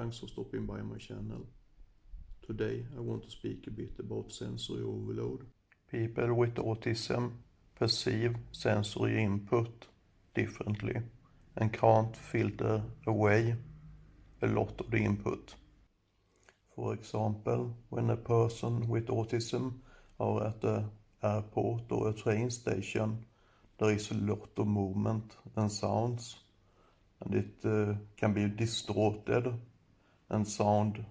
Thanks for stopping by my channel. Today I want to speak a bit about sensory overload. People with autism perceive sensory input differently and can't filter away a lot of the input. For example, when a person with autism are at the airport or a train station, there is a lot of movement and sounds, and it can be distorted and sound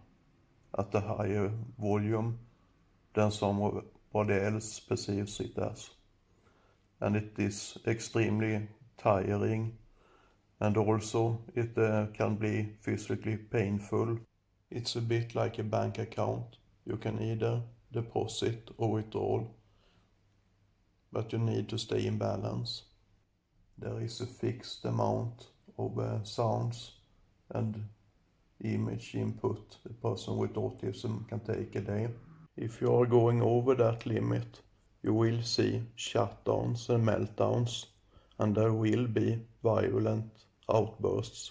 at a higher volume than somebody else perceives it as. And it is extremely tiring, and also it can be physically painful. It's a bit like a bank account. You can either deposit or withdraw, but you need to stay in balance. There is a fixed amount of sounds and image input a person with autism can take a day. If you are going over that limit, you will see shutdowns and meltdowns, and there will be violent outbursts.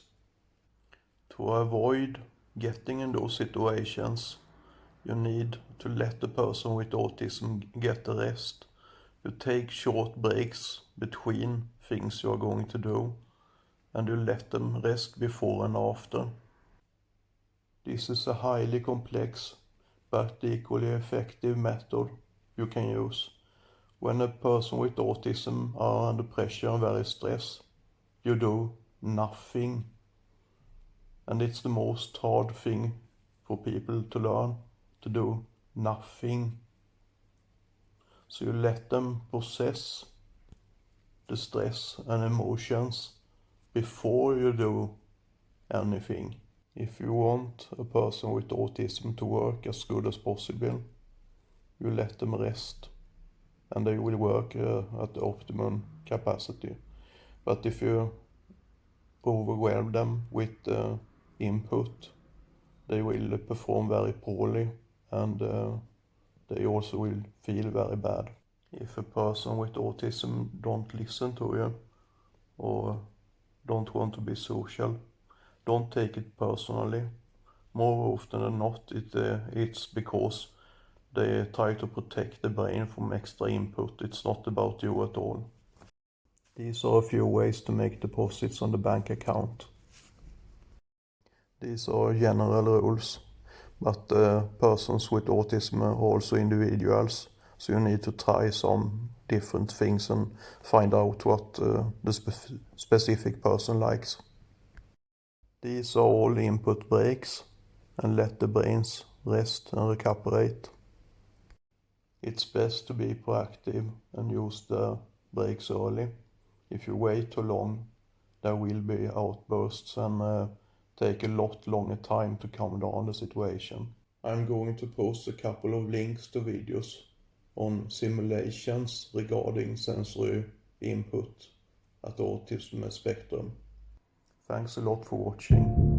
To avoid getting in those situations, you need to let the person with autism get a rest. You take short breaks between things you are going to do, and you let them rest before and after. This is a highly complex but equally effective method you can use. When a person with autism are under pressure and very stressed, you do nothing. And it's the most hard thing for people to learn, to do nothing. So you let them process the stress and emotions before you do anything. If you want a person with autism to work as good as possible, you let them rest and they will work at the optimum capacity. But if you overwhelm them with input, they will perform very poorly, and they also will feel very bad. If a person with autism don't listen to you or don't want to be social, don't take it personally. More often than not, it's because they try to protect the brain from extra input. It's not about you at all. These are a few ways to make deposits on the bank account. These are general rules, but persons with autism are also individuals, so you need to try some different things and find out what the specific person likes. These are all input breaks, and let the brains rest and recuperate. It's best to be proactive and use the breaks early. If you wait too long, there will be outbursts and take a lot longer time to calm down the situation. I'm going to post a couple of links to videos on simulations regarding sensory input at autism spectrum. Thanks a lot for watching.